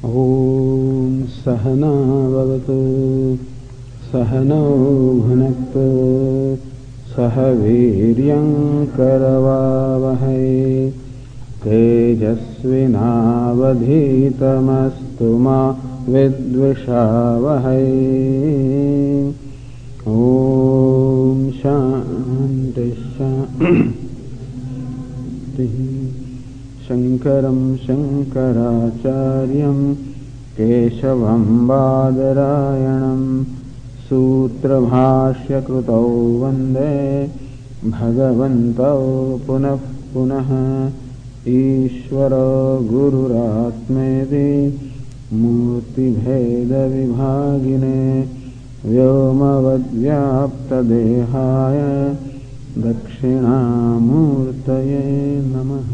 ॐ सहना भवतु सहनौ भुनक्तु सह वीर्यं करवावहै तेजस्विनावधीतमस्तु मा विद्विषावहै। ॐ शान्ति शान्ति। शङ्करं शङ्कराचार्यं केशवं बादरायणं सूत्रभाष्यकृतौ वन्दे भगवन्तौ पुनः पुनः। ईश्वरो गुरुरात्मेति मूर्तिभेदविभागिने व्योमवद्व्याप्तदेहाय दक्षिणामूर्तये नमः।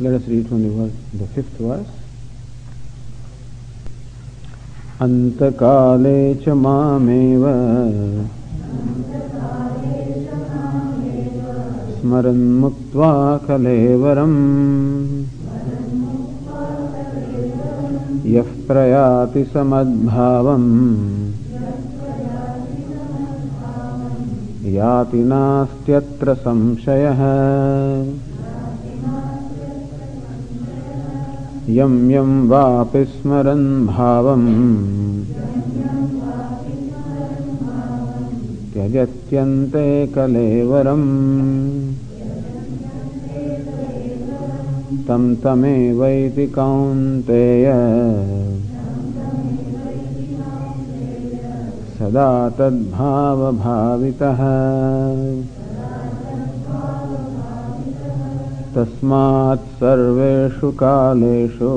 Let us read from the fifth verse. Antakale cha mameva smaran muktva kalevaram yah prayati samadbhavam yati nastyatra samshayah यम यम वापि स्मरन् भावम् त्यजत्यन्ते कलेवरम् तं तमेवैति कौन्तेय सदा तद्भावभावितः। तस्मात् सर्वेषु कालेषु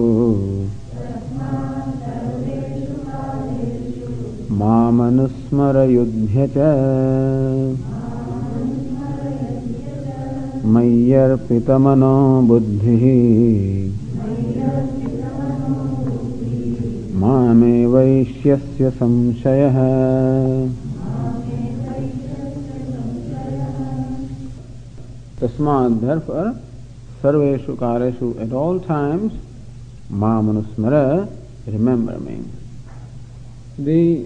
मामनुस्मरयुध्य च मय्यर्पितमनो बुद्धिः मामे वैष्यस्य संशयः। तस्मात् therefore Sarveshu Kareshu, at all times, Mamanusmara, remember me. The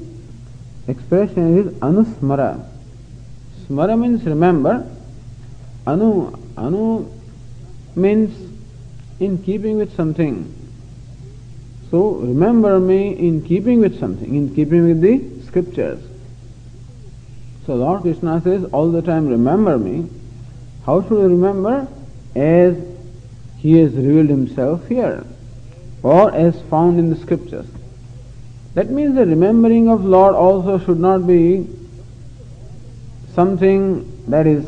expression is Anusmara. Smara means remember. Anu means in keeping with something. So remember me in keeping with something, in keeping with the scriptures. So Lord Krishna says all the time, remember me. How should we remember? As he has revealed himself here, or as found in the scriptures. That means the remembering of Lord also should not be something that is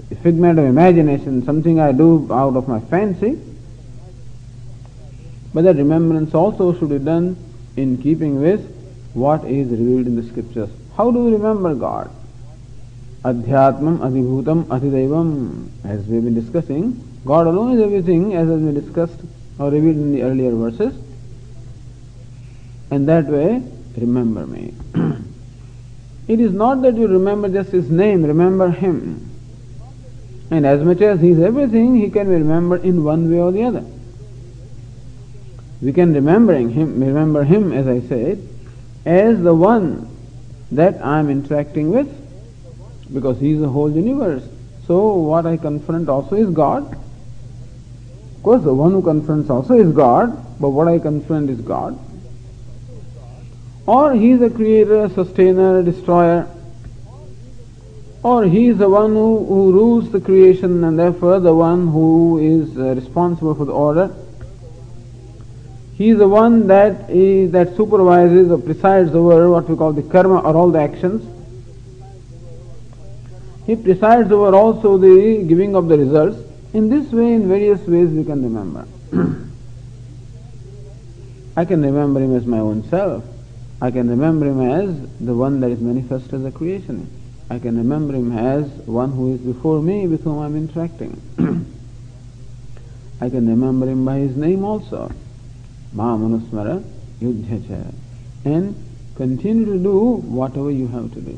a figment of imagination, something I do out of my fancy, but the remembrance also should be done in keeping with what is revealed in the scriptures. How do we remember God? Adhyatmam, adhibhutam, adhidevam. As we have been discussing, God alone is everything, as has been discussed or revealed in the earlier verses. And that way, remember me. It is not that you remember just his name, remember him. And as much as he is everything, he can be remembered in one way or the other. We can remember him, as I said, as the one that I am interacting with, because he is the whole universe. So what I confront also is God. Of course, the one who confronts also is God, but what I confront is God. Or he is the creator, sustainer, destroyer. Or he is the one who rules the creation and therefore the one who is responsible for the order. He is the one that supervises or presides over what we call the karma, or all the actions. He presides over also the giving of the results. In this way, in various ways we can remember. I can remember him as my own self. I can remember him as the one that is manifest as a creation. I can remember him as one who is before me, with whom I am interacting. I can remember him by his name also. Mamanusmara yudhyacha. And continue to do whatever you have to do.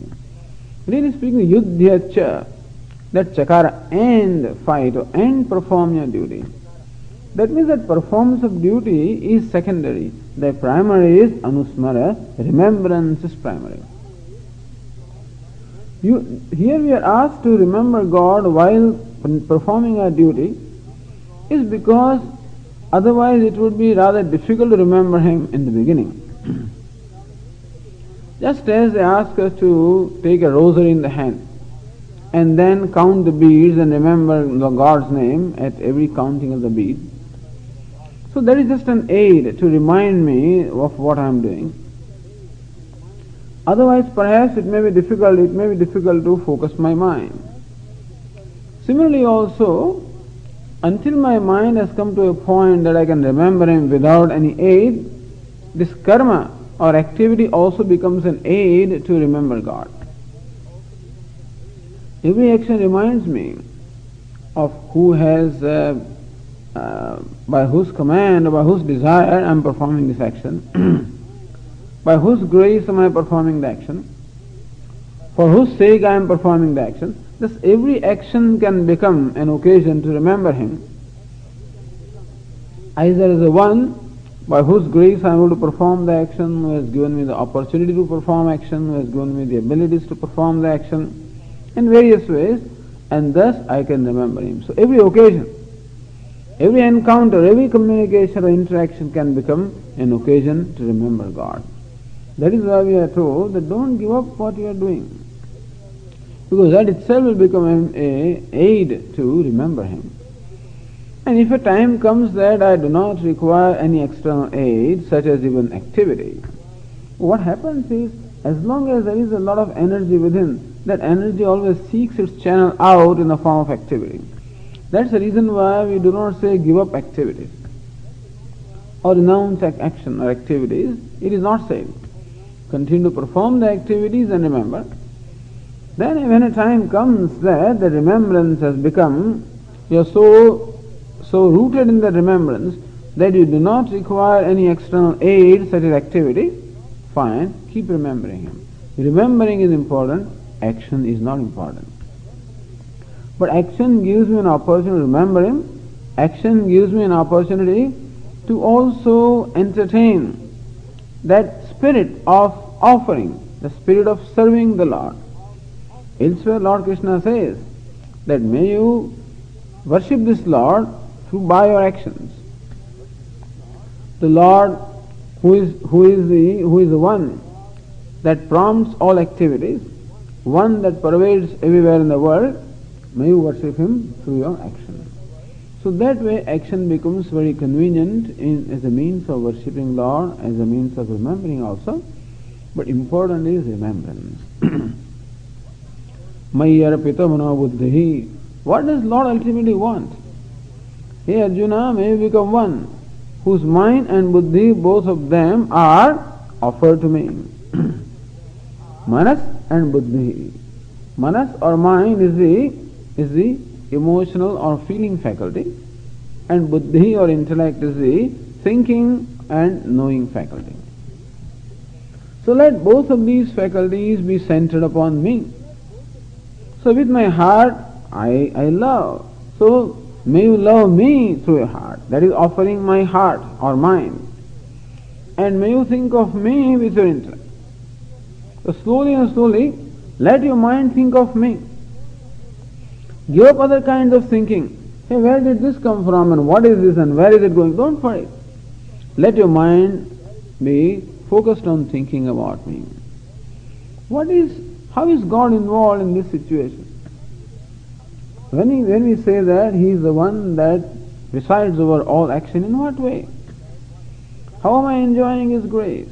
Really speaking, yudhya cha, that chakara, and fight or and perform your duty. That means that performance of duty is secondary. The primary is anusmara, remembrance is primary. Here we are asked to remember God while performing our duty is because otherwise it would be rather difficult to remember Him in the beginning. Just as they ask us to take a rosary in the hand and then count the beads and remember God's name at every counting of the beads. So that is just an aid to remind me of what I am doing. Otherwise perhaps it may be difficult to focus my mind. Similarly also, until my mind has come to a point that I can remember Him without any aid, this karma or activity also becomes an aid to remember God. Every action reminds me of who has, by whose command or by whose desire I am performing this action, by whose grace am I performing the action, for whose sake I am performing the action. Thus every action can become an occasion to remember Him. Either as the one by whose grace I am able to perform the action, who has given me the opportunity to perform action, who has given me the abilities to perform the action in various ways, and thus I can remember Him. So every occasion, every encounter, every communication or interaction can become an occasion to remember God. That is why we are told that don't give up what you are doing, because that itself will become an aid to remember Him. And if a time comes that I do not require any external aid, such as even activity, what happens is, as long as there is a lot of energy within, that energy always seeks its channel out in the form of activity. That's the reason why we do not say give up activities or renounce action or activities. It is not said. Continue to perform the activities and remember. Then when a time comes that the remembrance has become, you are so rooted in the remembrance that you do not require any external aid such as activity, fine, keep remembering Him. Remembering is important, action is not important. But action gives me an opportunity to remember Him, action gives me an opportunity to also entertain that spirit of offering, the spirit of serving the Lord. Elsewhere Lord Krishna says that may you worship this Lord by your actions. The Lord who is the one that prompts all activities, one that pervades everywhere in the world, may you worship Him through your action. So that way action becomes very convenient as a means of worshipping Lord, as a means of remembering also. But important is remembrance. Mayi arpita mano buddhi. What does Lord ultimately want? Hey Arjuna, may you become one whose mind and buddhi, both of them are offered to me. Manas and buddhi. Manas or mind is the emotional or feeling faculty, and buddhi or intellect is the thinking and knowing faculty. So let both of these faculties be centered upon me. So with my heart I love. So may you love me through your heart. That is offering my heart or mind. And may you think of me with your intellect. So slowly and slowly, let your mind think of me. Give up other kinds of thinking. Hey, where did this come from and what is this and where is it going? Don't worry. Let your mind be focused on thinking about me. How is God involved in this situation? When we say that He is the one that presides over all action, in what way? How am I enjoying His grace?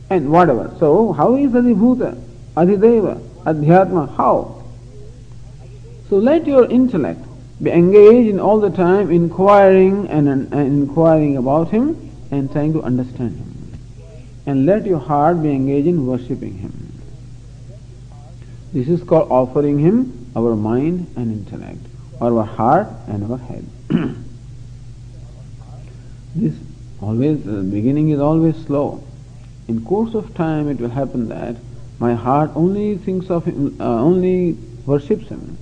And whatever. So, how is Adhibhuta, Adhideva, Adhyatma? How? So let your intellect be engaged in all the time inquiring and inquiring about Him and trying to understand Him. And let your heart be engaged in worshipping Him. This is called offering Him our mind and intellect, or our heart and our head. This always, the beginning is always slow. In course of time it will happen that My heart only thinks of him, only worships him,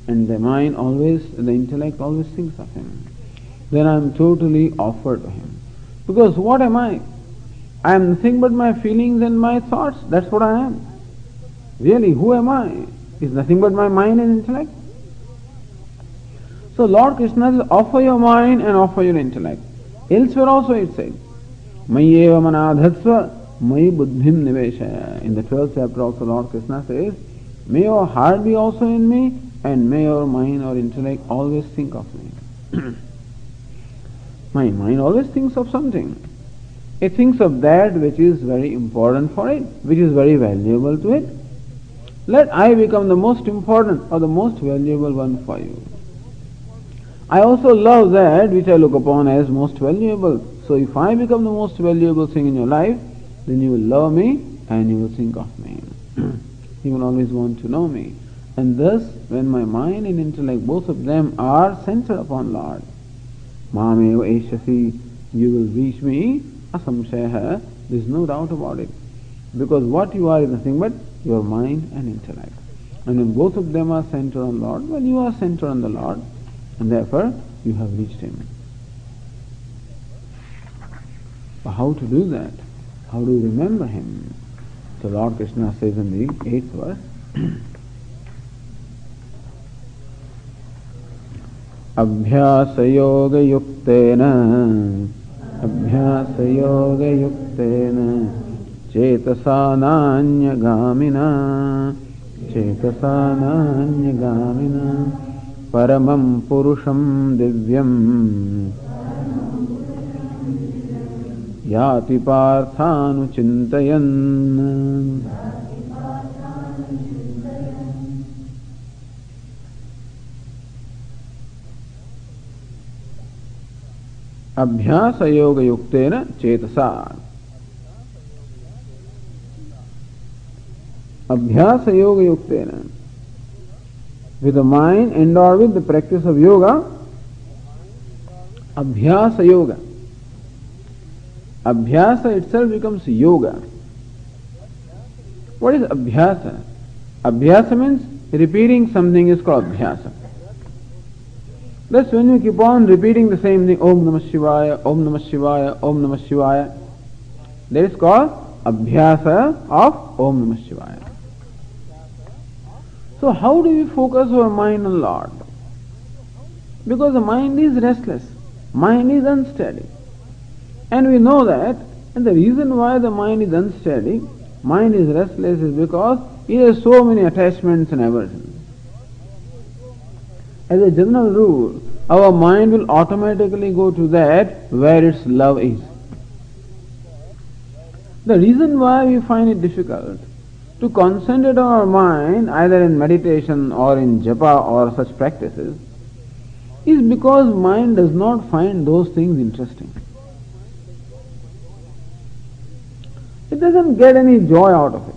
and the mind always, the intellect always thinks of him. Then I am totally offered to him. Because what am I? I am nothing but my feelings and my thoughts. That's what I am. Really, who am I? Is nothing but my mind and intellect. So Lord Krishna says, offer your mind and offer your intellect. Elsewhere also it said, Mayeva manadhatsva mai buddhim niveshaya. In the 12th chapter also Lord Krishna says, may your heart be also in me, and may your mind or intellect always think of me. My mind always thinks of something. It thinks of that which is very important for it, which is very valuable to it. Let I become the most important or the most valuable one for you. I also love that which I look upon as most valuable. So if I become the most valuable thing in your life, then you will love me and you will think of me. You will always want to know me. And thus, when my mind and intellect, both of them are centered upon Lord, Mameva Eshasi, you will reach me, asamshaha, there is no doubt about it. Because what you are is nothing but your mind and intellect. And when both of them are centered on Lord, well, you are centered on the Lord, and therefore you have reached Him. But how to do that? How do you remember Him? So Lord Krishna says in the 8th verse, Abhyasayogayuktena Chetasananyagamina Paramam Purusham Divyam Yati Parthanu Chintayan. Abhyasa yoga yuktena chetasa. Abhyasa yoga yuktena. With the mind endowed with the practice of yoga, Abhyasa yoga. Abhyasa itself becomes yoga. What is Abhyasa? Abhyasa means repeating something is called Abhyasa. That's when you keep on repeating the same thing, Om Namah Shivaya, Om Namah Shivaya, Om Namah Shivaya. That is called Abhyasa of Om Namah Shivaya. So how do we focus our mind on Lord? Because the mind is restless, mind is unsteady. And we know that, and the reason why the mind is unsteady, mind is restless is because it has so many attachments and aversions. As a general rule, our mind will automatically go to that where its love is. The reason why we find it difficult to concentrate on our mind either in meditation or in japa or such practices is because mind does not find those things interesting. It doesn't get any joy out of it.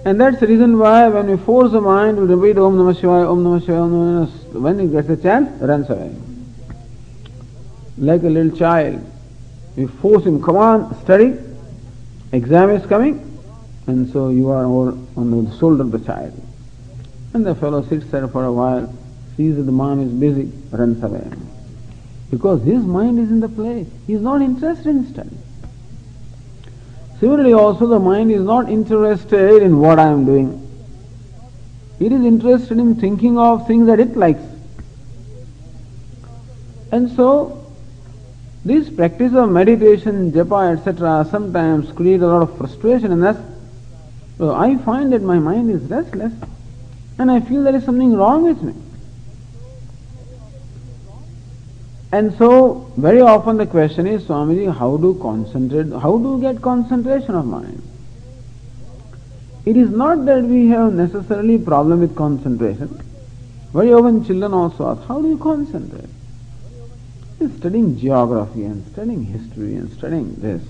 And that's the reason why when we force the mind to repeat Om Namah Shivaya, Om Namah Shivaya, Om Namah Shivaya, when it gets a chance, it runs away. Like a little child, you force him, come on, study, exam is coming, and so you are over on the shoulder of the child. And the fellow sits there for a while, sees that the mom is busy, runs away. Because his mind is in the play. He is not interested in study. Similarly also the mind is not interested in what I am doing. It is interested in thinking of things that it likes. And so this practice of meditation, japa, etc. sometimes create a lot of frustration in us. So I find that my mind is restless and I feel there is something wrong with me. And so, very often the question is, Swamiji, how do you get concentration of mind? It is not that we have necessarily problem with concentration. Very often children also ask, how do you concentrate? You're studying geography and studying history and studying this.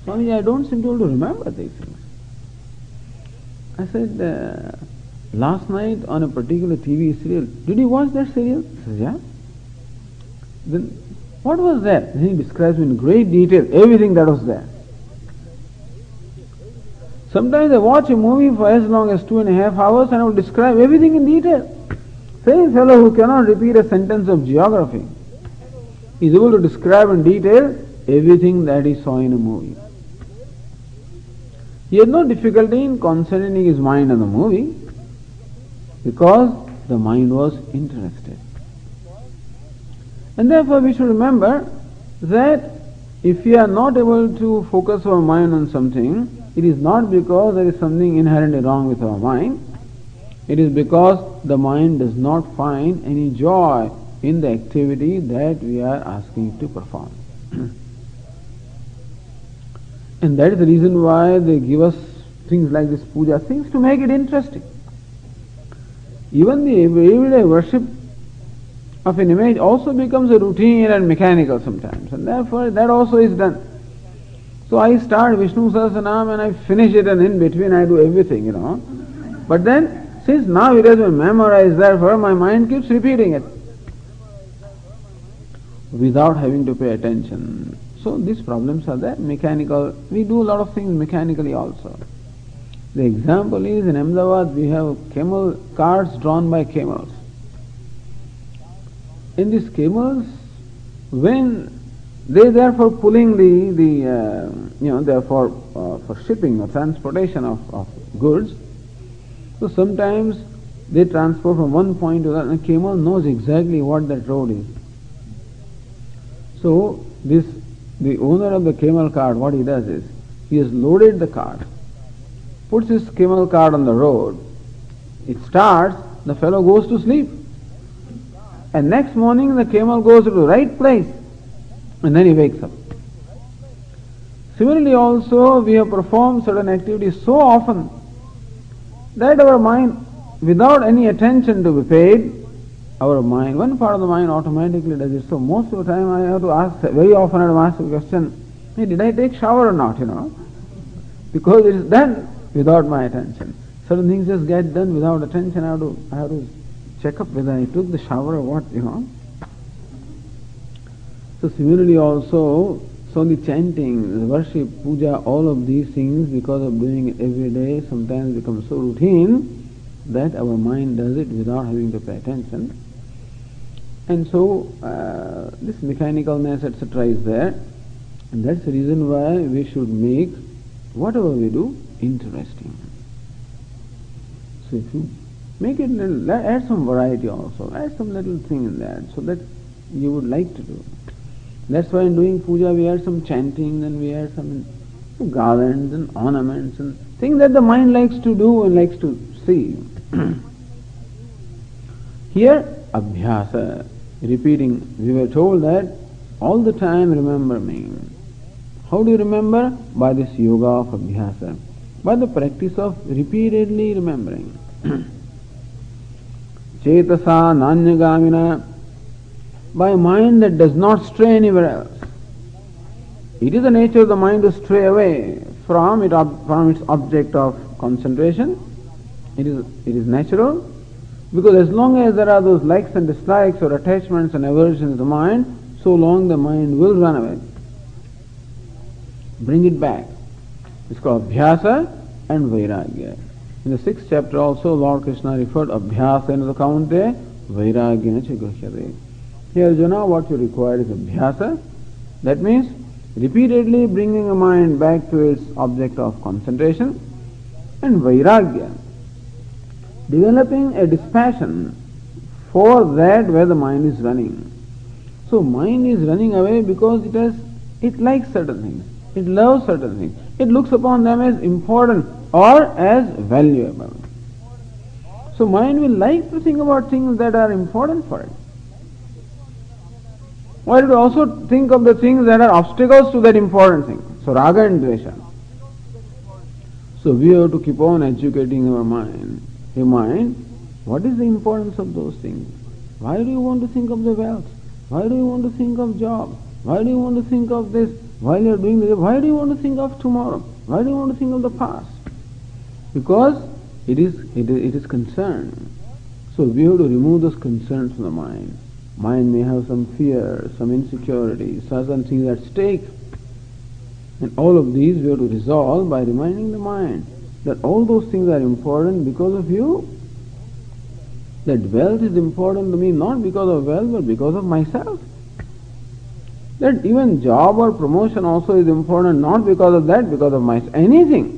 Swamiji, I don't seem to be able to remember these things. I said, last night on a particular TV serial, did you watch that serial? He says, yeah. Then what was that? Then he describes in great detail everything that was there. Sometimes I watch a movie for as long as 2.5 hours and I will describe everything in detail. Same fellow who cannot repeat a sentence of geography is able to describe in detail everything that he saw in a movie. He had no difficulty in concentrating his mind on the movie because the mind was interested. And therefore we should remember that if we are not able to focus our mind on something, it is not because there is something inherently wrong with our mind. It is because the mind does not find any joy in the activity that we are asking it to perform. And that is the reason why they give us things like this puja, things to make it interesting. Even the everyday worship of an image also becomes a routine and mechanical sometimes, and therefore that also is done. So I start Vishnu Sahasranam and I finish it, and in between I do everything, But then, since now it has been memorized, therefore my mind keeps repeating it without having to pay attention. So these problems are there, mechanical. We do a lot of things mechanically also. The example is in Ahmedabad we have camel carts drawn by camels. In these camels, when they are for pulling they are for shipping or transportation of goods. So sometimes they transport from one point to another, and the camel knows exactly what that road is. So the owner of the camel cart, what he does is, he has loaded the cart, puts his camel cart on the road, it starts, the fellow goes to sleep. And next morning the camel goes to the right place, and then he wakes up. Similarly also, we have performed certain activities so often that our mind, without any attention to be paid, our mind, one part of the mind automatically does it. So most of the time I have to ask, very often I have to ask the question, hey, did I take shower or not, Because it is done without my attention. Certain things just get done without attention. I have to check up whether I took the shower or what, So similarly also, so the chanting, the worship, puja, all of these things, because of doing it every day, sometimes become so routine that our mind does it without having to pay attention. And so this mechanicalness, etc. is there. And that's the reason why we should make whatever we do interesting. So if you make it little, add some variety also, add some little thing in that, so that you would like to do. That's why in doing puja we add some chanting, and we add some garlands and ornaments and things that the mind likes to do and likes to see. Here, abhyasa, repeating, we were told that all the time remember me. How do you remember? By this yoga of abhyasa, by the practice of repeatedly remembering. Chetasa nanyagamina, by a mind that does not stray anywhere else. It is the nature of the mind to stray away from its object of concentration. It is natural, because as long as there are those likes and dislikes or attachments and aversions in the mind, so long the mind will run away. Bring it back. It's called abhyasa and vairagya. In the 6th chapter also, Lord Krishna referred abhyasa to the kaunte, vairagya cha gruhyate. Here, Arjuna, what you require is abhyasa. That means repeatedly bringing a mind back to its object of concentration, and vairagya, developing a dispassion for that where the mind is running. So mind is running away because it likes certain things, it loves certain things, it looks upon them as important or as valuable. So mind will like to think about things that are important for it. Or it will also think of the things that are obstacles to that important thing. So raga and dvesha. So we have to keep on educating our mind. Hey mind, what is the importance of those things? Why do you want to think of the wealth? Why do you want to think of job? Why do you want to think of this? While you are doing this, why do you want to think of tomorrow? Why do you want to think of the past? Because it is concern. So we have to remove those concerns from the mind. Mind may have some fear, some insecurity, certain things at stake. And all of these we have to resolve by reminding the mind, that all those things are important because of you. That wealth is important to me not because of wealth but because of myself. That even job or promotion also is important not because of that, because of myself. Anything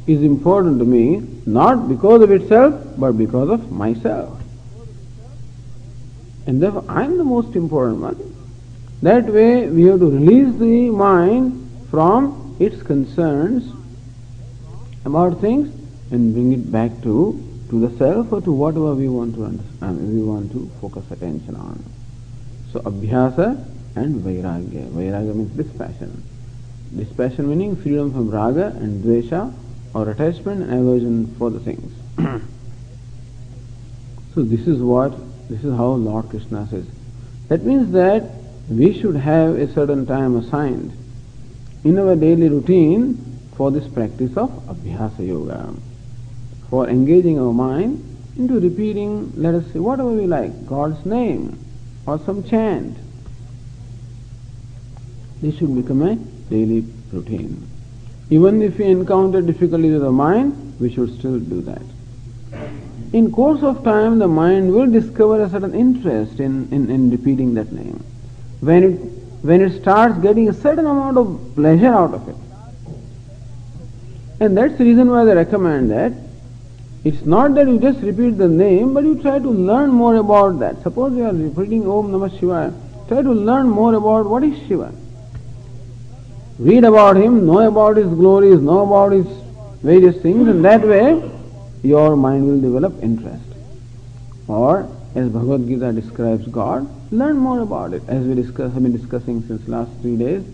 is important to me not because of itself but because of myself. And therefore I am the most important one. That way we have to release the mind from its concerns about things and bring it back to the self or to whatever we want to understand, we want to focus attention on. So abhyasa and vairagya. Vairagya means dispassion. Dispassion meaning freedom from raga and dvesha or attachment and aversion for the things. So this is how Lord Krishna says. That means that we should have a certain time assigned in our daily routine for this practice of abhyasa yoga, for engaging our mind into repeating, let us say, whatever we like, God's name or some chant. This should become a daily routine. Even if we encounter difficulties with the mind, we should still do that. In course of time, the mind will discover a certain interest in repeating that name. When it starts getting a certain amount of pleasure out of it. And that's the reason why they recommend that it's not that you just repeat the name, but you try to learn more about that. Suppose you are repeating Om Namah Shivaya, try to learn more about what is Shiva. Read about him, know about his glories, know about his various things, and that way your mind will develop interest. Or, as Bhagavad Gita describes God, learn more about it, as we have been discussing since last 3 days.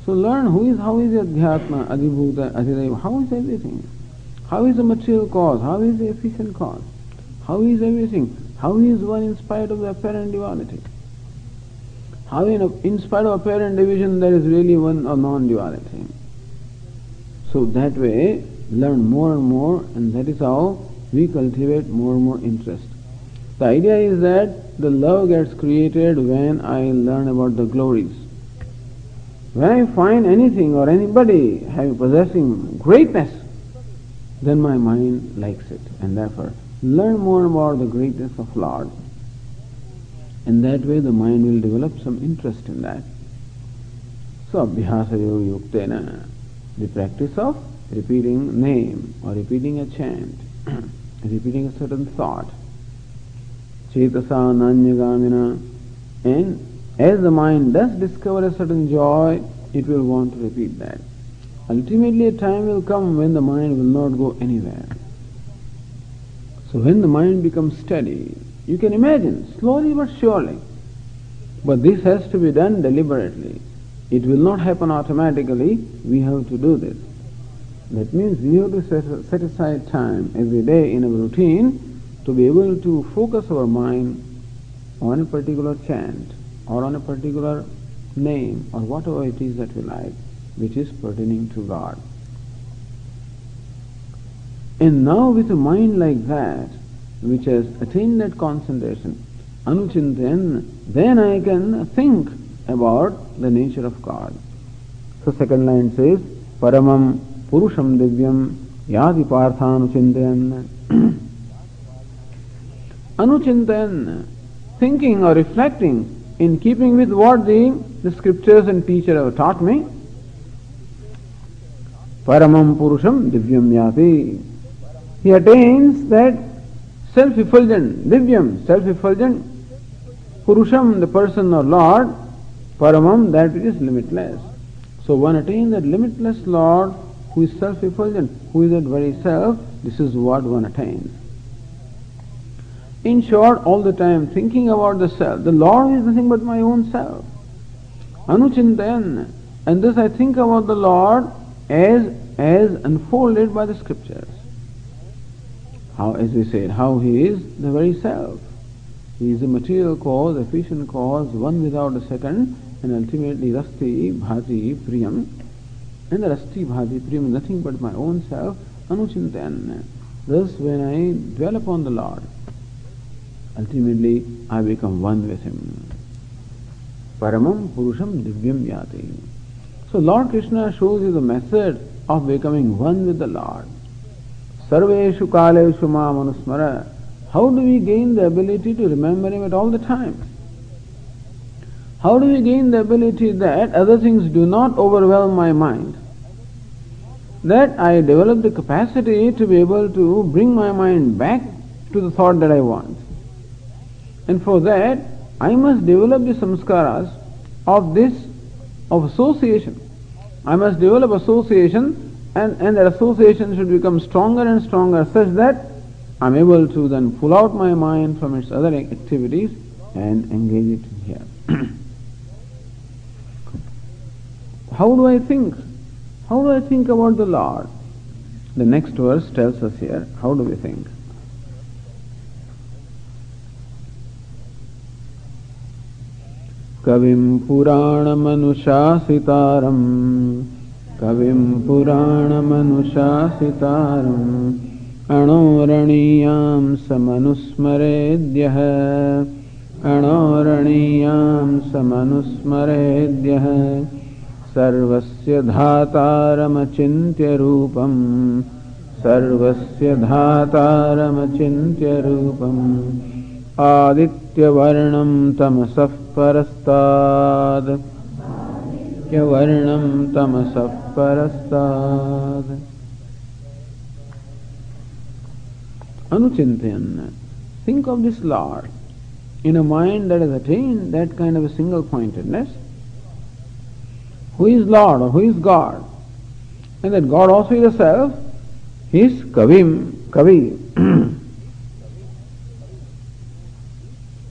So learn how is Adhyatma, Adhibhuta, Adhidaiva, how is everything? How is the material cause? How is the efficient cause? How is everything? How is one in spite of the apparent duality? How in spite of apparent division there is really one or non-duality? So that way, learn more and more, and that is how we cultivate more and more interest. The idea is that the love gets created when I learn about the glories. When I find anything or anybody possessing greatness, then my mind likes it, and therefore learn more about the greatness of Lord. And that way the mind will develop some interest in that. So abhyasa yoga yuktena, the practice of repeating name or repeating a chant, repeating a certain thought. Cetasa nanyagamina, and as the mind does discover a certain joy, it will want to repeat that. Ultimately a time will come when the mind will not go anywhere. So when the mind becomes steady, you can imagine, slowly but surely. But this has to be done deliberately. It will not happen automatically. We have to do this. That means we have to set aside time every day in our routine to be able to focus our mind on a particular chant or on a particular name or whatever it is that we like, which is pertaining to God. And now with a mind like that, which has attained that concentration, anuchintayan, then I can think about the nature of God. So second line says, paramam purusham divyam yadi parthanuchintayan. Anuchintayan, thinking or reflecting in keeping with what the scriptures and teacher have taught me. Paramam purusham divyam yati. He attains that self-effulgent, divyam, self-effulgent, purusham, the person or Lord, paramam, that which is limitless. So one attains that limitless Lord who is self-effulgent, who is that very self. This is what one attains. In short, all the time thinking about the self. The Lord is nothing but my own self. Anuchintayan. And thus I think about the Lord as unfolded by the scriptures. How, as we said, how he is the very self. He is the material cause, efficient cause, one without a second, and ultimately Rasti Bhati Priyam. And the Rasti Bhati Priyam is nothing but my own self, Anuchintayan. Thus, when I dwell upon the Lord, ultimately I become one with him. Paramam Purusham Divyam Yati. So Lord Krishna shows you the method of becoming one with the Lord. Sarveshu kaleshu mam anusmara. How do we gain the ability to remember Him at all the time? How do we gain the ability that other things do not overwhelm my mind? That I develop the capacity to be able to bring my mind back to the thought that I want. And for that, I must develop the samskaras of association. I must develop association, and that association should become stronger and stronger such that I am able to then pull out my mind from its other activities and engage it here. How do I think? How do I think about the Lord? The next verse tells us here, how do we think? Kavim Puranamanushasitaram Anoraniyam Samanusmaredyah Sarvasya Dhataramachintya Rupam Aditya Varnam Tamasah Parastad Anuchintayan. Think of this Lord in a mind that has attained that kind of a single pointedness. Who is Lord or who is God? And that God also is a self. He is Kavi.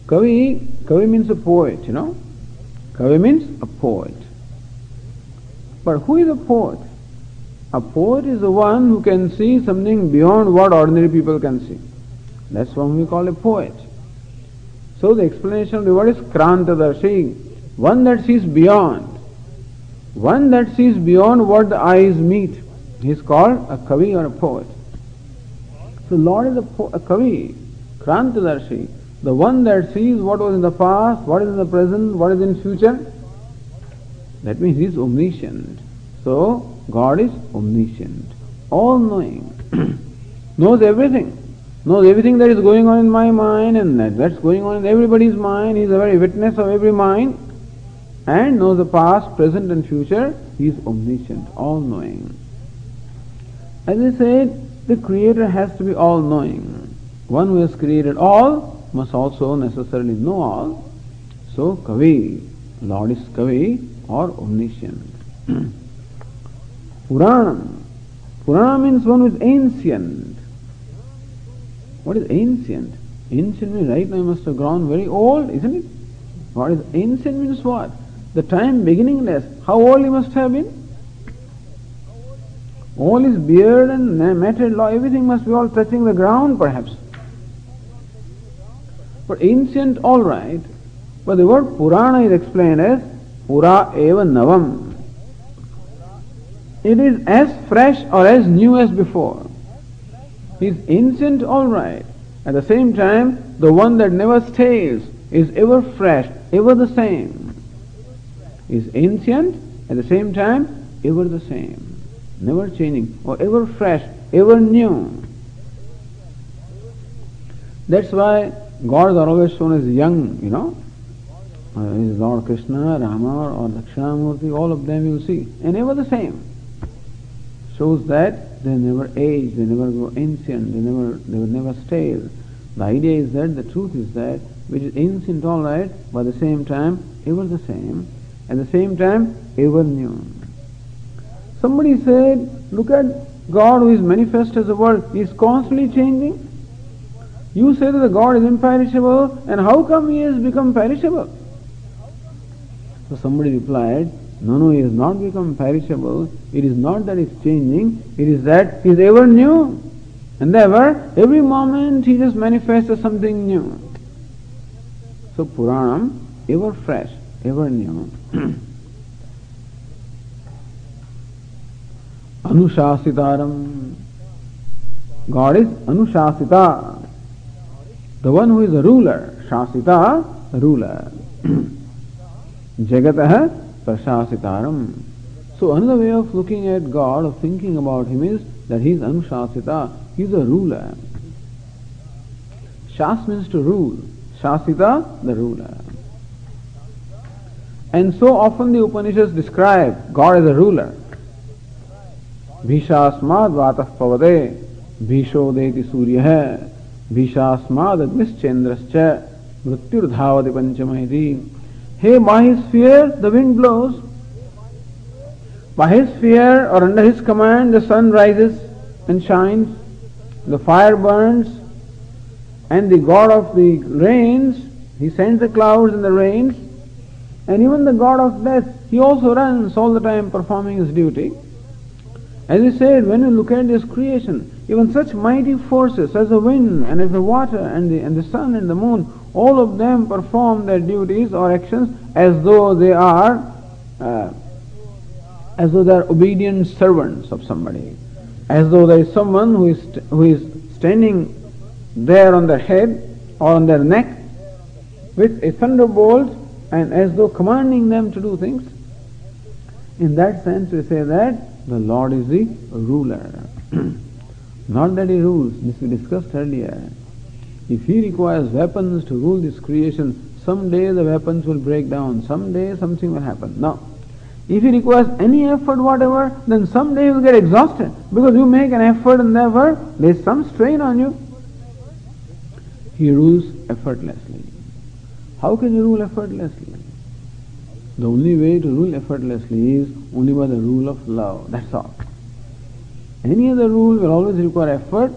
Kavi means a poet, you know. Kavi means a poet. But who is a poet? A poet is the one who can see something beyond what ordinary people can see. That's what we call a poet. So the explanation of the word is Krantadarshi, one that sees beyond. One that sees beyond what the eyes meet. He is called a Kavi or a poet. So Lord is a Kavi, Krantadarshi, the one that sees what was in the past, what is in the present, what is in future. That means He is omniscient. So God is omniscient, all-knowing, knows everything that is going on in my mind and that's going on in everybody's mind. He is a very witness of every mind and knows the past, present and future. He is omniscient, all-knowing. As I said, the Creator has to be all-knowing. One who has created all must also necessarily know all. So Kavi, Lord is Kavi or omniscient. Puranam. Purana means one who is ancient. What is ancient? Ancient means right now he must have grown very old, isn't it? What is ancient means what? The time beginningless. How old he must have been? All his beard and matted law, everything must be all touching the ground perhaps. But ancient, all right. But the word Purana is explained as Pura eva Navam. It is as fresh or as new as before. He is ancient, all right. At the same time, the one that never stays is ever fresh, ever the same. He is ancient, at the same time, ever the same, never changing, or ever fresh, ever new. That's why gods are always shown as young, you know. Is Lord Krishna, Rama or Dakshinamurti, all of them you will see, and ever the same. Shows that they never age, they never grow ancient, they were never stale. The idea is that, the truth is that, which is ancient all right, but at the same time, ever the same, at the same time, ever new. Somebody said, look at God who is manifest as the world, He is constantly changing. You say that the God is imperishable, and how come He has become perishable? So somebody replied, no, He has not become perishable. It is not that He is changing, it is that He is ever new. And every moment He just manifests as something new. So Puranam, ever fresh, ever new. Anushasitaram. God is Anushasita, the one who is a ruler. Shasita, a ruler. Jagataha Prashasitaram. So another way of looking at God, of thinking about Him is that He is Anushasita, He is a ruler. Shas means to rule, Shasita, the ruler. And so often the Upanishads describe God as a ruler. Bhishasmad vatah pavade, bhishodeti suryah, bhishasmad agnischendrascha, mrityurdhavati panchamaiti. Hey, by his fear the wind blows. By his fear or under his command the sun rises and shines, the fire burns, and the God of the rains, he sends the clouds and the rains, and even the God of death, he also runs all the time performing his duty. As he said, when you look at this creation, even such mighty forces as the wind and as the water and the sun and the moon, all of them perform their duties or actions as though they are obedient servants of somebody, as though there is someone who is standing there on their head or on their neck with a thunderbolt and as though commanding them to do things. In that sense we say that the Lord is the ruler. Not that He rules, this we discussed earlier. If He requires weapons to rule this creation, someday the weapons will break down, someday something will happen. No. If He requires any effort whatever, then someday you will get exhausted because you make an effort and therefore there is some strain on you. He rules effortlessly. How can you rule effortlessly? The only way to rule effortlessly is only by the rule of love. That's all. Any other rule will always require effort,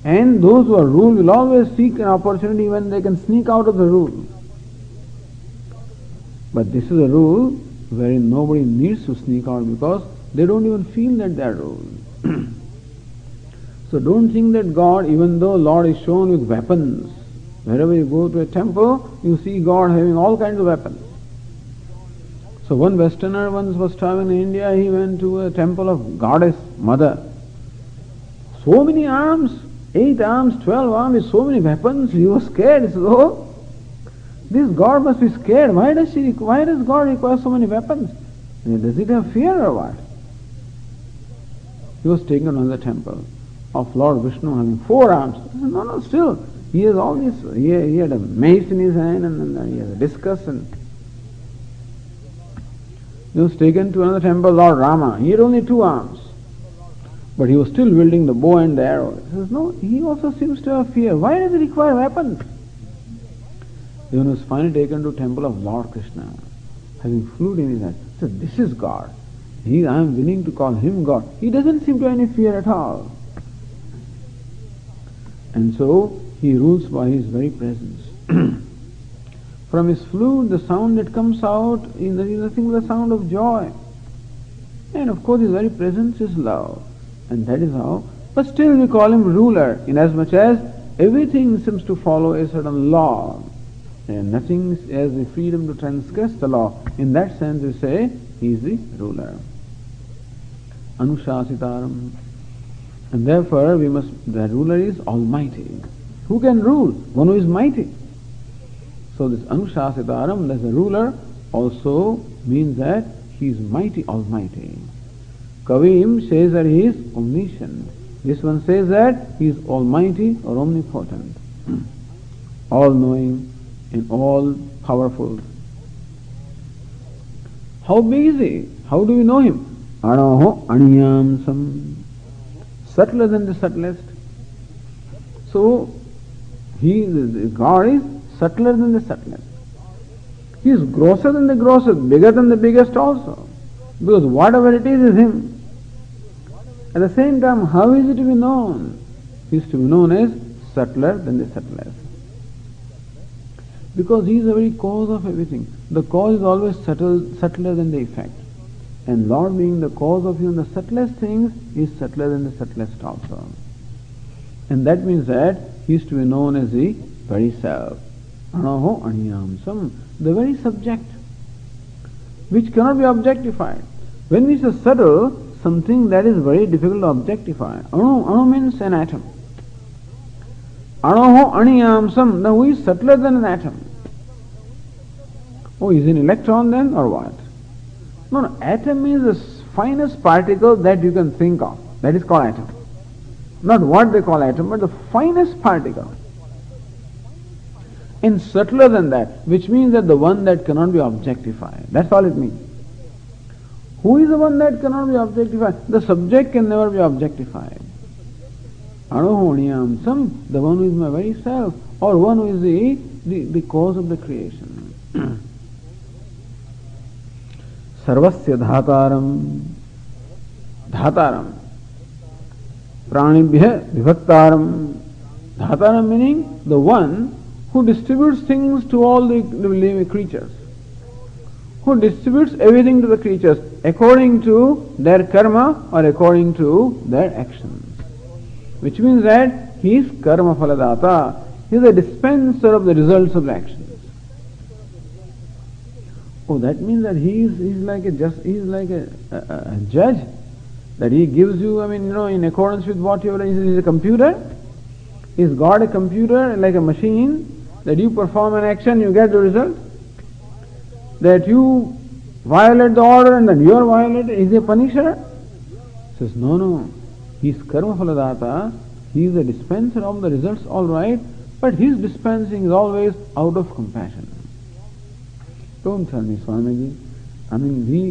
and those who are ruled will always seek an opportunity when they can sneak out of the rule. But this is a rule wherein nobody needs to sneak out because they don't even feel that they are ruled. So don't think that God, even though Lord is shown with weapons, wherever you go to a temple, you see God having all kinds of weapons. So one Westerner once was traveling in India, he went to a temple of Goddess Mother. So many arms, 8 arms, 12 arms, with so many weapons, he was scared. He said, oh, this God must be scared. Why does God require so many weapons? Does it have fear or what? He was taken to the temple of Lord Vishnu having 4 arms. He said, no, still, he has all this, he had a mace in his hand and he has a discus and he was taken to another temple, Lord Rama. He had only 2 arms. But he was still wielding the bow and the arrow. He says, no, he also seems to have fear. Why does he require weapons? He was finally taken to temple of Lord Krishna, having flute in his hand. He said, this is God. I am willing to call him God. He doesn't seem to have any fear at all. And so he rules by his very presence. From his flute, the sound that comes out is nothing but the sound of joy. And of course his very presence is love. And that is how. But still we call him ruler, inasmuch as everything seems to follow a certain law. And nothing has the freedom to transgress the law. In that sense we say he is the ruler. Anushasitaram. And therefore the ruler is almighty. Who can rule? One who is mighty. So this Anushasitaram, as a ruler, also means that he is mighty, almighty. Kavim says that he is omniscient. This one says that he is almighty or omnipotent, all-knowing and all-powerful. How big is he? How do we know him? Anaho aniyamsam. Subtler than the subtlest. So, God is subtler than the subtlest. He is grosser than the grossest, bigger than the biggest also. Because whatever it is him. At the same time, how is it to be known? He is to be known as subtler than the subtlest. Because he is the very cause of everything. The cause is always subtler than the effect. And Lord being the cause of even the subtlest things is subtler than the subtlest also. And that means that he is to be known as the very self. Anaho aniyamsam, the very subject, which cannot be objectified. When we say subtle, something that is very difficult to objectify. Anu means an atom. Anaho aniyamsam, now who is subtler than an atom? Oh, is an electron then or what? No, atom is a finest particle that you can think of. That is called atom. Not what they call atom, but the finest particle. And subtler than that, which means that the one that cannot be objectified. That's all it means. Who is the one that cannot be objectified? The subject can never be objectified. Arohoniyamsam, the one who is my very self, or one who is the cause of the creation. Sarvasya dhataram, dhataram, pranibhya vibhaktaram. Dhataram meaning the one who distributes things to all the living creatures, who distributes everything to the creatures according to their karma or according to their actions. Which means that he is karma phaladata, he is a dispenser of the results of the actions. Oh, that means that he is like a judge, that he gives you, in accordance with what you have done. Is a computer? Is God a computer, like a machine, that you perform an action, you get the result? That you violate the order and then you are violated, is he a punisher? He says, no. He is karma phaladata, he is a dispenser of the results, all right, but his dispensing is always out of compassion. Don't tell me, Swamiji.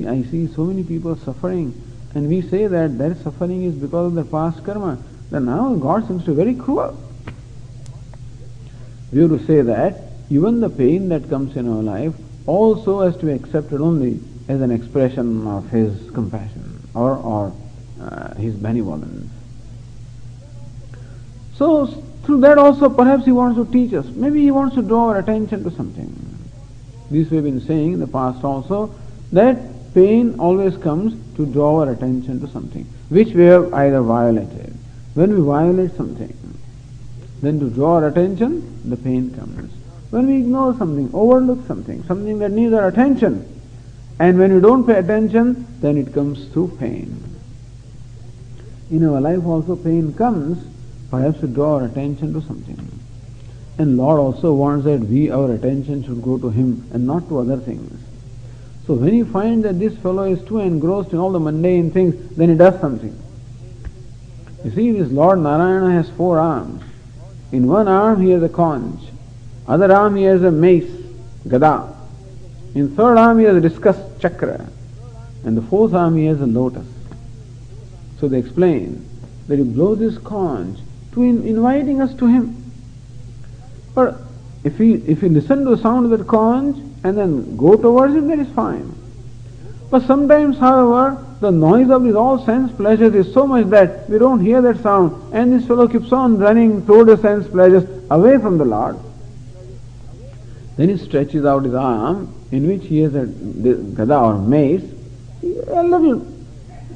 I see so many people suffering, and we say that their suffering is because of their past karma. Then now God seems to be very cruel. We have to say that even the pain that comes in our life also has to be accepted only as an expression of his compassion or his benevolence. So through that also perhaps he wants to teach us. Maybe he wants to draw our attention to something. This we have been saying in the past also, that pain always comes to draw our attention to something which we have either violated. When we violate something, then to draw our attention, the pain comes. When we ignore something, overlook something that needs our attention, and when we don't pay attention, then it comes through pain. In our life also pain comes, perhaps to draw our attention to something. And Lord also wants that our attention should go to Him and not to other things. So when you find that this fellow is too engrossed in all the mundane things, then he does something. You see, this Lord Narayana has 4 arms. In one arm he has a conch, other arm he has a mace, gada. In third arm he has a discus chakra, and the fourth arm he has a lotus. So they explain that he blows his conch to inviting us to him. But if we listen to the sound of that conch and then go towards him, that is fine. But sometimes, however, the noise of these all sense pleasures is so much that we don't hear that sound, and this fellow keeps on running toward the sense pleasures away from the Lord. Then he stretches out his arm, in which he has a gada or mace, a little,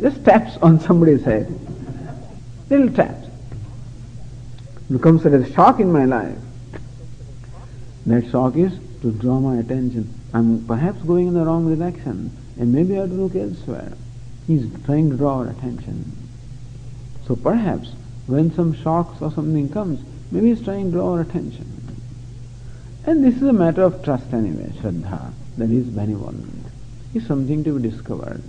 just taps on somebody's head. Little taps. Becomes a shock in my life. That shock is to draw my attention. I'm perhaps going in the wrong direction, and maybe I have to look elsewhere. He's trying to draw our attention. So perhaps when some shocks or something comes, maybe he's trying to draw our attention. And this is a matter of trust anyway, Shraddha, that is benevolent. It's something to be discovered.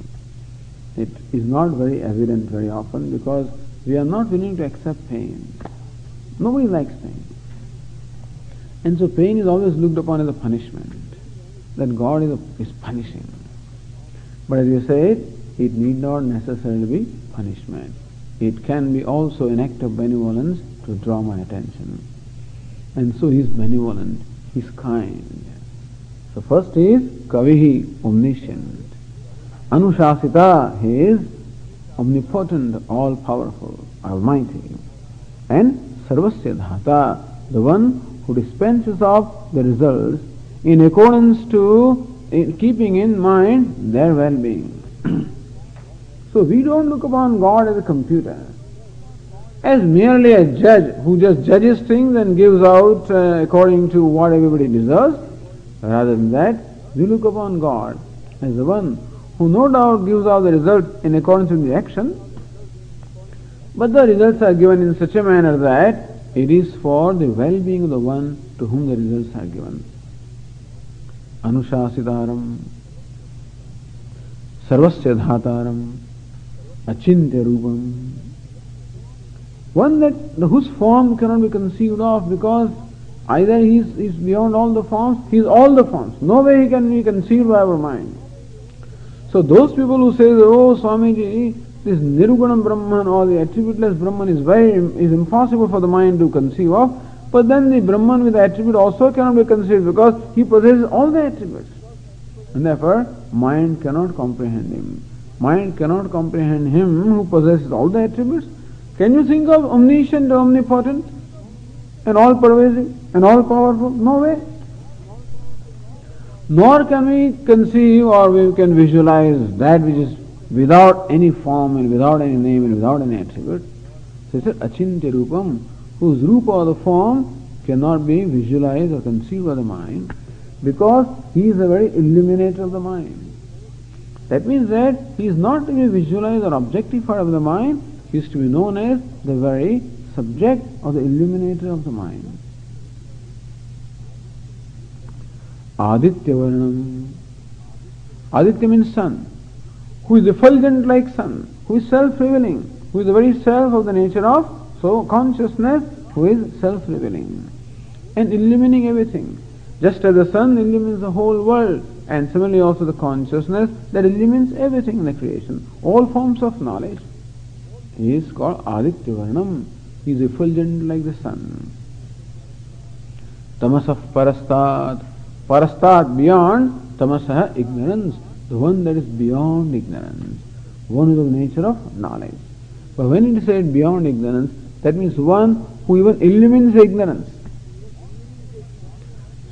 It is not very evident very often because we are not willing to accept pain. Nobody likes pain. And so pain is always looked upon as a punishment, that God is punishing. But as you said, it need not necessarily be punishment. It can be also an act of benevolence to draw my attention. And so he is benevolent, he is kind. So first is Kavihi, omniscient. Anushasita, he is omnipotent, all-powerful, almighty. And Sarvasya Dhata, the one who dispenses off the results in accordance to keeping in mind their well-being. So we don't look upon God as a computer, as merely a judge who just judges things and gives out according to what everybody deserves. Rather than that, we look upon God as the one who no doubt gives out the result in accordance with the action, but the results are given in such a manner that it is for the well-being of the one to whom the results are given. Anushasitaram, Sarvasya Dhataram, achintya rupam. One that whose form cannot be conceived of, because either he is beyond all the forms, he is all the forms. No way he can be conceived by our mind. So those people who say, oh Swamiji, this Nirugunam Brahman or the attributeless Brahman is impossible for the mind to conceive of, but then the Brahman with the attribute also cannot be conceived because he possesses all the attributes. And therefore, mind cannot comprehend him. Mind cannot comprehend him who possesses all the attributes. Can you think of omniscient, omnipotent, and all-pervasive, and all-powerful? No way. Nor can we conceive or we can visualize that which is without any form and without any name and without any attribute. So it says achintya rupam, whose rupa or the form cannot be visualized or conceived by the mind, because he is the very illuminator of the mind. That means that he is not to be visualized or objectified of the mind, he is to be known as the very subject or the illuminator of the mind. Aditya Varnam. Aditya means sun, who is effulgent like sun, who is self-revealing, who is the very self of the nature of so consciousness, who is self-revealing and illumining everything. Just as the sun illumines the whole world, and similarly also the consciousness that illumines everything in the creation, all forms of knowledge. He is called Aditya Varnam. He is effulgent like the sun. Tamasah Parastat. Parastat, beyond, Tamasah, ignorance, the one that is beyond ignorance, one is of the nature of knowledge. But when it is said beyond ignorance, that means one who even illumines ignorance.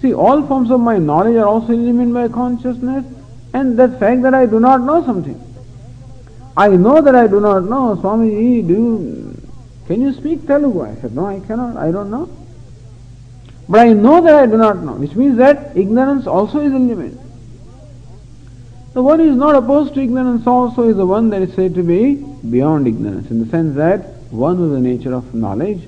See, all forms of my knowledge are also illumined by consciousness, and the fact that I do not know something. I know that I do not know. Swamiji, can you speak Telugu? I said, no, I cannot, I don't know. But I know that I do not know, which means that ignorance also is illumined. The one who is not opposed to ignorance also is the one that is said to be beyond ignorance, in the sense that one with the nature of knowledge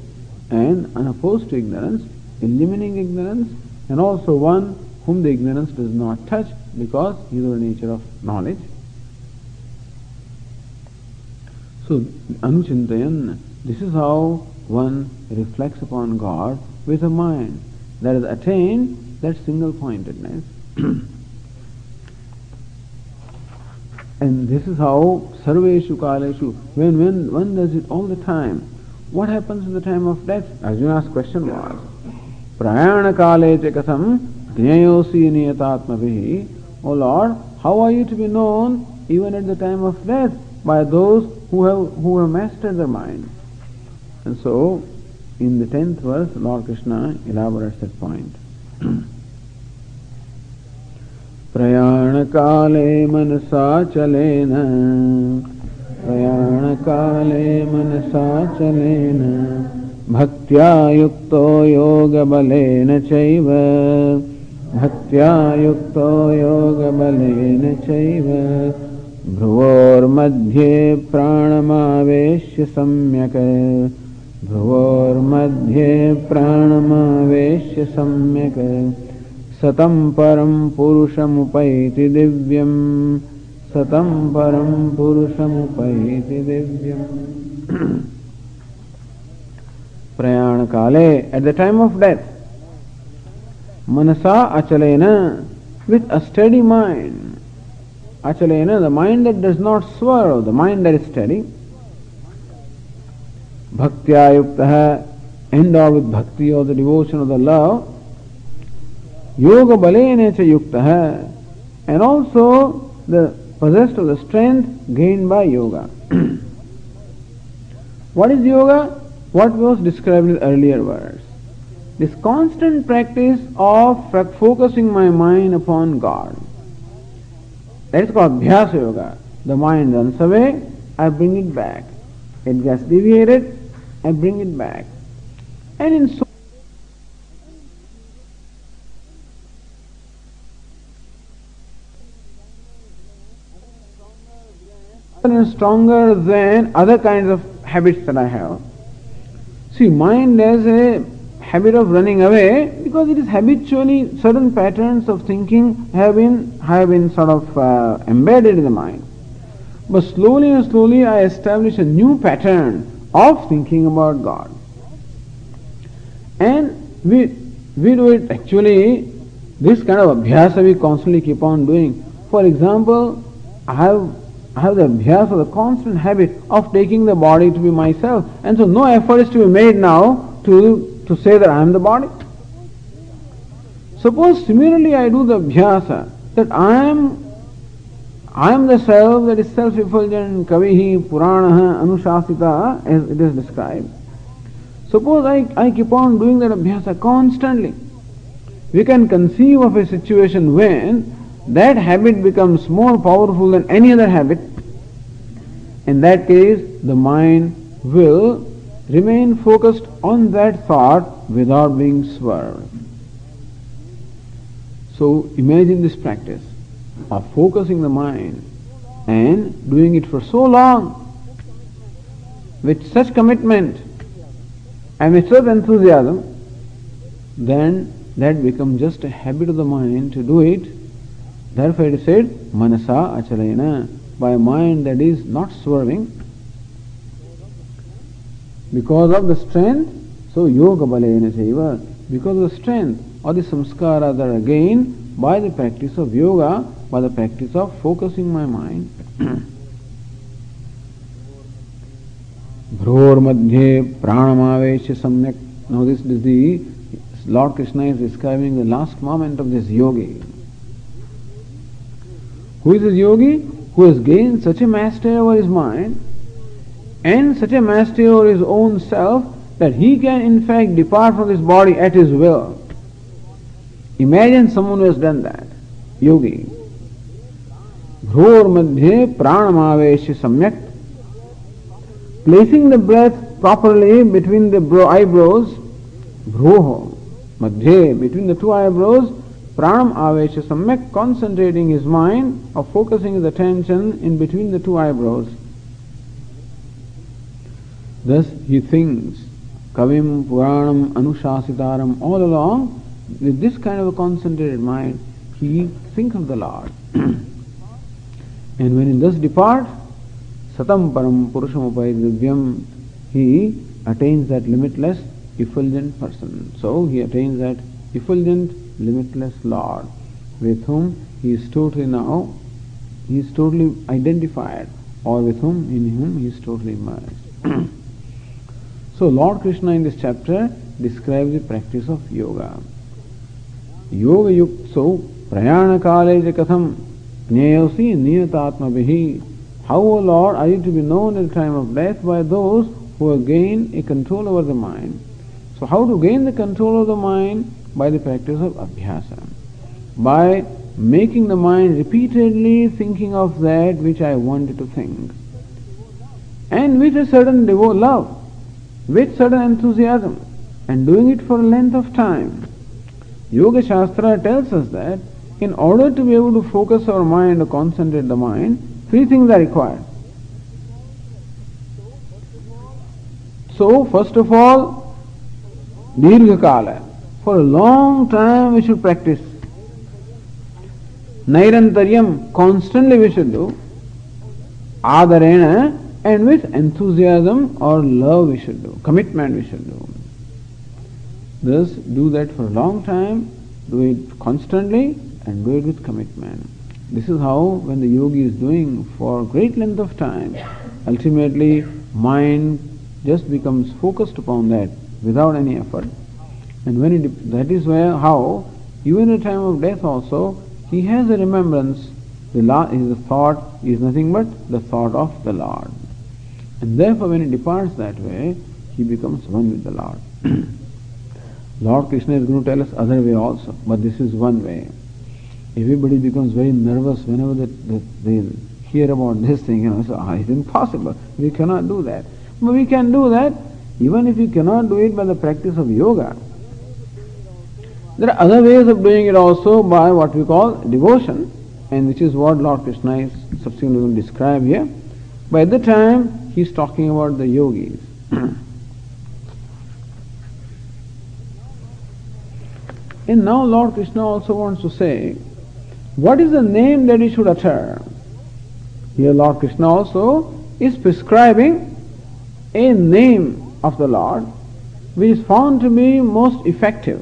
and unopposed to ignorance, illumining ignorance, and also one whom the ignorance does not touch because he is of the nature of knowledge. So, Anuchintayan, this is how one reflects upon God with a mind that has attained that single-pointedness. And this is how Sarveshu Kaleshu, when one does it all the time, what happens in the time of death? Arjuna's question was, Prayana Kale Chekatham Jnayosi Niyatatmavihi. O Lord, how are you to be known even at the time of death by those who have mastered their mind? And so, in the 10th verse, Lord Krishna elaborates that point. Prayanakale manasa chalena, Prayanakale manasa chalena, Bhaktya yukto yoga balena chaiva, Bhaktya yukto yoga balena chaiva, Bhruvor madhye pranamaveshya samyak, Bhruvor madhye pranamaveshya samyak, Satam param purushamupaiti divyam, Satam param purushamupaiti divyam. Prayana kale, at the time of death, Manasa achalena, with a steady mind. Achalena, the mind that does not swerve, the mind that is steady. Bhaktya yuktaha, endowed with bhakti or the devotion of the love. Yoga balena cha yuktaha, and also the possessed of the strength gained by yoga. What is yoga? What was described in the earlier verse. This constant practice of focusing my mind upon God. That is called Abhyasa Yoga. The mind runs away, I bring it back. It gets deviated, I bring it back. And in so stronger than other kinds of habits that I have. See, mind has a habit of running away because it is habitually, certain patterns of thinking have been sort of embedded in the mind. But slowly and slowly I establish a new pattern of thinking about God. And we do it actually, this kind of abhyasa we constantly keep on doing. For example, I have the abhyasa, the constant habit of taking the body to be myself, and so no effort is to be made now to say that I am the body. Suppose similarly I do the abhyasa that I am the self that is self-effulgent, kavihi, puranaha, anushasita, as it is described. Suppose I keep on doing that abhyasa constantly. We can conceive of a situation when that habit becomes more powerful than any other habit. In that case, the mind will remain focused on that thought without being swerved. So imagine this practice of focusing the mind and doing it for so long with such commitment and with such enthusiasm, then that becomes just a habit of the mind to do it. Therefore it is said, manasa achalayana, by a mind that is not swerving. Because of the strength, so yoga balayana seva, because of the strength or the samskara that are gained by the practice of yoga, by the practice of focusing my mind. Bhror madhye pranamavesha samyak. Now this is the Lord Krishna is describing the last moment of this yogi. Who is this yogi? Who has gained such a mastery over his mind and such a mastery over his own self that he can in fact depart from this body at his will. Imagine someone who has done that. Yogi. Bhror madhye pranamavesha samyak. Placing the breath properly between the eyebrows, bhroho, madhye, between the two eyebrows, pranam avesha samyak, concentrating his mind or focusing his attention in between the two eyebrows. Thus he thinks, kavim, puranam, anushasitaram, all along, with this kind of a concentrated mind, he thinks of the Lord. And when he thus departs, satam param purusham upayadivyam, he attains that limitless, effulgent person. So he attains that effulgent, limitless Lord, with whom he is totally now, he is totally identified, or with whom, in whom he is totally merged. So Lord Krishna in this chapter describes the practice of yoga. Yoga yukso prayana kale katham jnayasi niyatatma bihi. How, O Lord, are you to be known at the time of death? By those who have gained a control over the mind. So how to gain the control of the mind? By the practice of abhyasa. By making the mind repeatedly thinking of that which I wanted to think. And with a certain love, with certain enthusiasm, and doing it for a length of time. Yoga Shastra tells us that in order to be able to focus our mind or concentrate the mind, three things are required. So, first of all, Dirgha Kala. For a long time we should practice. Nairantaryam, constantly we should do. Adarena, and with enthusiasm or love we should do. Commitment we should do. Thus, do that for a long time, do it constantly, and do it with commitment. This is how, when the yogi is doing for a great length of time, ultimately mind just becomes focused upon that without any effort. And when that is how, even at the time of death also, he has a remembrance. His thought is nothing but the thought of the Lord. And therefore when he departs that way, he becomes one with the Lord. Lord Krishna is going to tell us other way also, but this is one way. Everybody becomes very nervous whenever they hear about this thing, so it's impossible. We cannot do that. But we can do that even if we cannot do it by the practice of yoga. There are other ways of doing it also by what we call devotion, and which is what Lord Krishna is subsequently going to describe here. By the time he is talking about the yogis. And now Lord Krishna also wants to say, what is the name that he should utter? Here Lord Krishna also is prescribing a name of the Lord which is found to be most effective.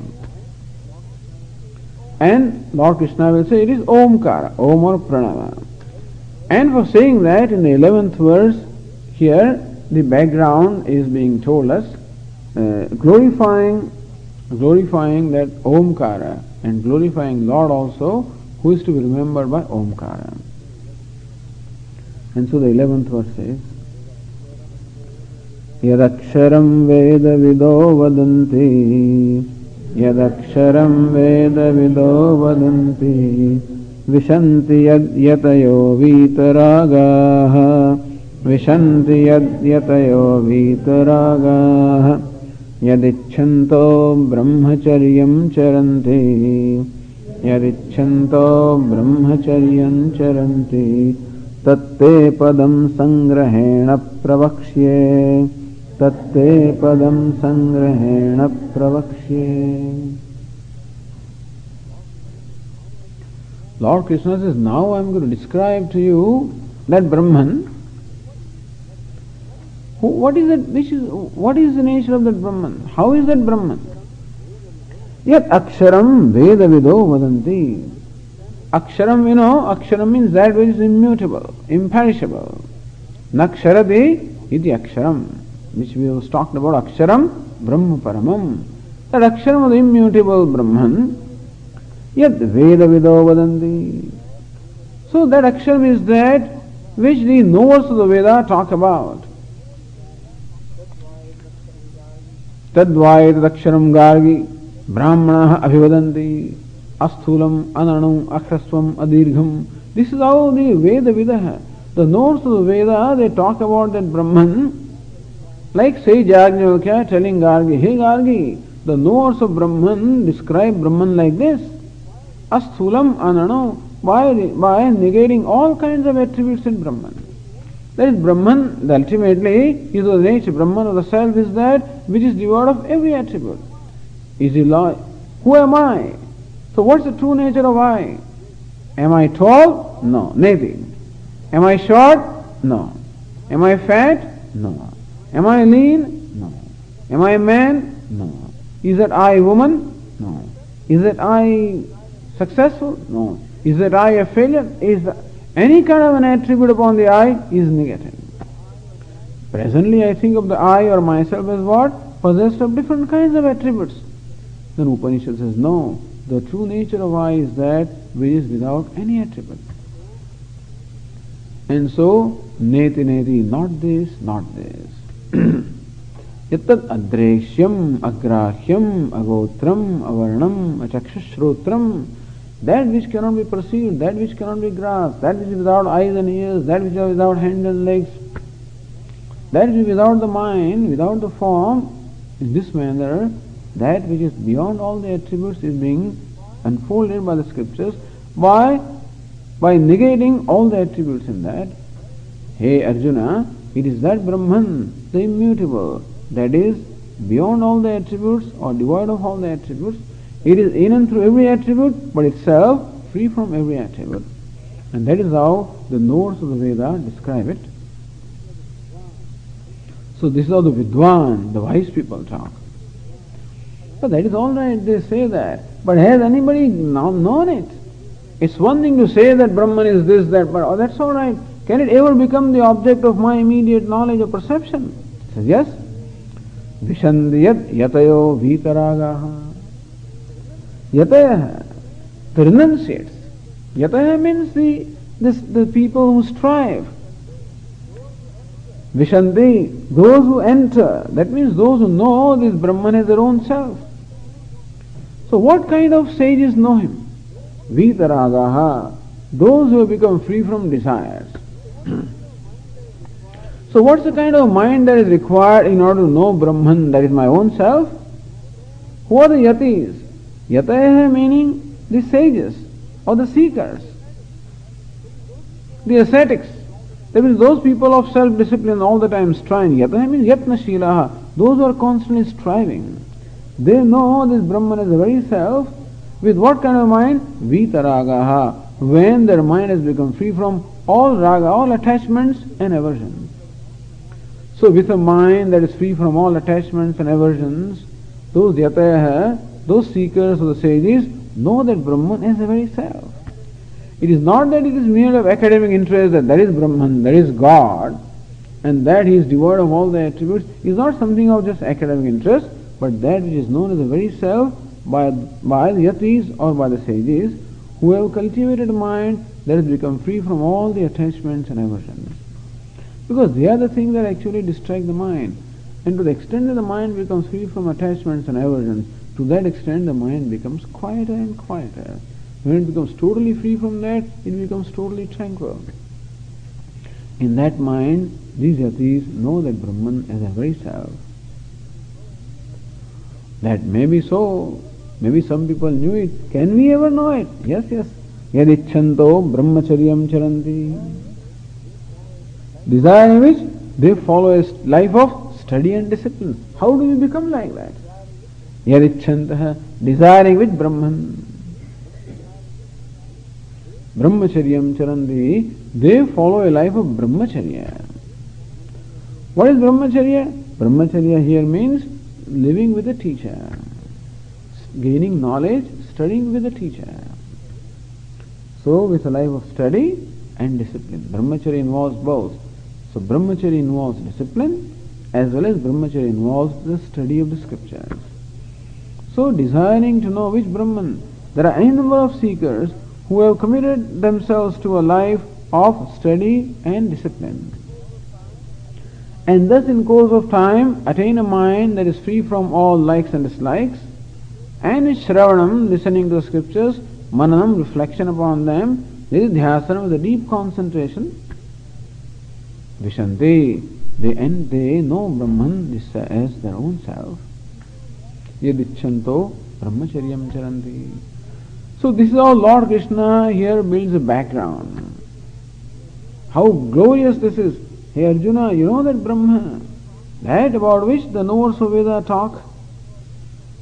And Lord Krishna will say it is Omkara, Om or Pranava. And for saying that, in the 11th verse, here the background is being told us, glorifying that Omkara and glorifying Lord also, who is to be remembered by Omkara. And so the 11th verse says, Yadaksharam Veda Vido Vadanti, Yadaksharam Veda Vido Vadanti, Vishanti Yatayo Vitaragaha, Vishanti Yatayo Vitaragaha, Yadichanto Brahmacharyam Charanti, Yadichanto Brahmacharyam Charanti, Tatte Padam Sangrahena Pravakshye, Tatte Padam Sangrahena Pravakshye. Lord Krishna says, now I am going to describe to you that Brahman. What is the nature of that Brahman? How is that Brahman? Yat Aksharam Veda Vido Vadanti. Aksharam, Aksharam means that which is immutable, imperishable. Naksharati iti Aksharam, which we have talked about, Aksharam Brahma Paramam. That Aksharam of the immutable Brahman, Yat Veda Vido Vadanti. So that Aksharam is that which the knowers of the Veda talk about. Tadvayat Aksharam Gargi Brahmana Abhivadanti Asthulam Ananam Akhrasvam Adirgham. This is how the Veda Vidaha. The knowers of the Veda, they talk about that Brahman, like say Yajnavalkya telling Gargi, hey Gargi, the knowers of Brahman describe Brahman like this. Asthulam Ananam, by negating all kinds of attributes in Brahman. That is Brahman, ultimately, is the nature. Brahman of the self is that which is devoid of every attribute. Is he Lord? Who am I? So what's the true nature of I? Am I tall? No, nothing. Am I short? No. Am I fat? No. Am I lean? No. Am I a man? No. Is that I woman? No. Is that I successful? No. Is that I a failure? Is that any kind of an attribute upon the I is negative. Presently I think of the I or myself as what? Possessed of different kinds of attributes. Then Upanishad says, no, the true nature of I is that which is without any attribute. And so, neti neti, not this, not this. Yattat adreshyam, agrahyam, agotram, avarnam, achakshashrotram, that which cannot be perceived, that which cannot be grasped, that which is without eyes and ears, that which is without hands and legs, that which is without the mind, without the form, in this manner, that which is beyond all the attributes is being unfolded by the scriptures by negating all the attributes in that. Hey Arjuna, it is that Brahman, the immutable, that is beyond all the attributes or devoid of all the attributes. It is in and through every attribute, but itself free from every attribute. And that is how the knowers of the Veda describe it. So this is how the Vidwan, the wise people talk. So that is all right, they say that. But has anybody known it? It's one thing to say that Brahman is this, that, but that's all right. Can it ever become the object of my immediate knowledge or perception? He says, yes. Vishandiyat yatayo vitaragaha. Yataya, the renunciates. Yataya means the people who strive. Vishanti, those who enter. That means those who know this Brahman as their own self. So what kind of sages know him? Vitaragaha, those who have become free from desires. So what's the kind of mind that is required in order to know Brahman, that is my own self? Who are the yatis? Yataya meaning the sages or the seekers, the ascetics. That means those people of self-discipline all the time striving. Yataya means yatna shilaha, those who are constantly striving. They know this Brahman as the very self. With what kind of mind? Vitaragaha, when their mind has become free from all raga, all attachments and aversions. So with a mind that is free from all attachments and aversions, those yatayaha, those seekers of the sages, know that Brahman is the very self. It is not that it is mere of academic interest that is Brahman, that is God, and that he is devoid of all the attributes. It is not something of just academic interest, but that which is known as the very self by the yatis or by the sages who have cultivated a mind that has become free from all the attachments and aversions. Because they are the things that actually distract the mind. And to the extent that the mind becomes free from attachments and aversions, to that extent the mind becomes quieter and quieter. When it becomes totally free from that, it becomes totally tranquil. In that mind, these yatis know that Brahman is a very self. That may be so. Maybe some people knew it. Can we ever know it? Yes, yes. Yadichanto brahmacharyam charanti. Desiring which they follow a life of study and discipline. How do we become like that? Yadichantaha, desiring which Brahman. Brahmacharyam charanti, they follow a life of brahmacharya. What is brahmacharya? Brahmacharya here means living with a teacher, gaining knowledge, studying with a teacher. So with a life of study and discipline. Brahmacharya involves both. So brahmacharya involves discipline as well as brahmacharya involves the study of the scriptures. So desiring to know which Brahman, there are any number of seekers who have committed themselves to a life of study and discipline. And thus in course of time attain a mind that is free from all likes and dislikes, and with Shravanam, listening to the scriptures, Mananam, reflection upon them, Nididhyasanam, with a deep concentration, Vishanti, they know Brahman as their own self. Yadichanto brahmacharyam charanti. So this is how Lord Krishna here builds a background. How glorious this is. Hey Arjuna, you know that Brahma, that about which the knowers of Veda talk,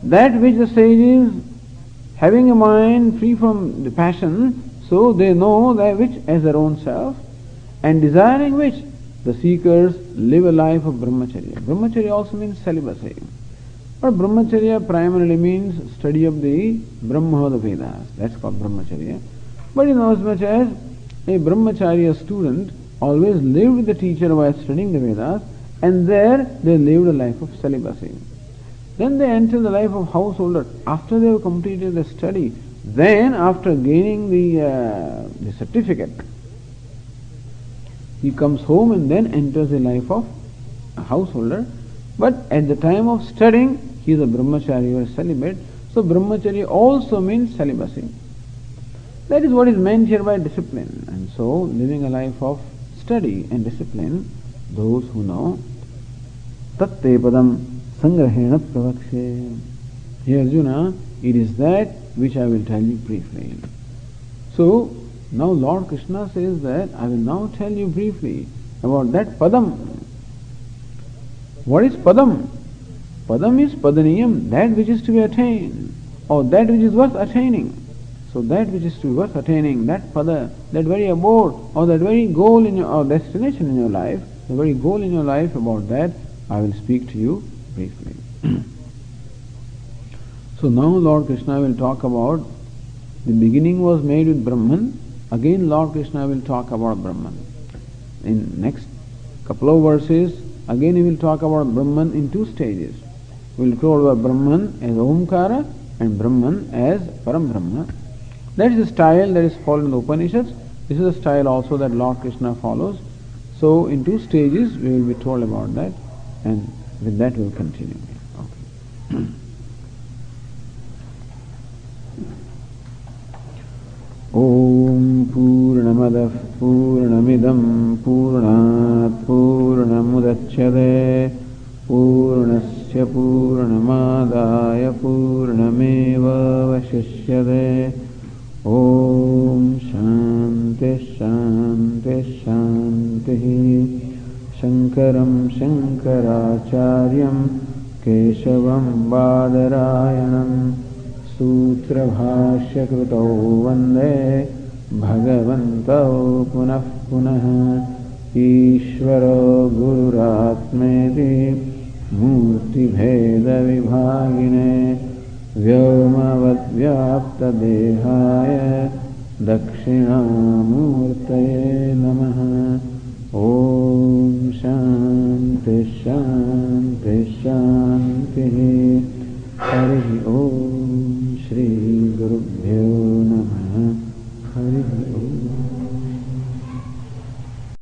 that which the sages, having a mind free from the passion, so they know that which as their own self, and desiring which the seekers live a life of brahmacharya. Brahmacharya also means celibacy. But brahmacharya primarily means study of the Brahma, the Vedas. That's called brahmacharya. But in as much as a brahmacharya student always lived with the teacher while studying the Vedas, and there they lived a life of celibacy. Then they enter the life of householder. After they have completed the study, then after gaining the certificate, he comes home and then enters the life of a householder. But at the time of studying, he is a brahmachari or a celibate. So brahmacharya also means celibacy. That is what is meant here by discipline. And so living a life of study and discipline, those who know, tatte padam sangrahena pravakshe. Here Arjuna, it is that which I will tell you briefly. So now Lord Krishna says that I will now tell you briefly about that padam. What is padam? Padam is padaniyam, that which is to be attained, or that which is worth attaining. So that which is to be worth attaining, that pada, that very abode, or that very goal in your, or destination in your life, the very goal in your life, about that I will speak to you briefly. So now Lord Krishna will talk about, the beginning was made with Brahman, again Lord Krishna will talk about Brahman. In next couple of verses, again he will talk about Brahman in two stages. We will talk about Brahman as Omkara and Brahman as Param Brahma. That is the style that is followed in the Upanishads. This is the style also that Lord Krishna follows. So in two stages we will be told about that, and with that we will continue. Okay. Om Purnamadah Purnamidam Purnat Purnamudachyate Purnasya Purnamadaya Purnameva Vashishyate. Om Shanti Shanti Shanti. Shankaram Shankaracharyam Keshavam Badarayanam Sutra Bhashya Krutau Vande भगवन्तौ पुनः पुनः ईश्वरो गुरुरात्मेति मूर्तिभेदविभागिने व्योमवद्व्याप्तदेहाय दक्षिणामूर्तये नमः। ॐ शान्ति शान्ति शान्तिः। हरिः ॐ श्रीगुरुभ्यो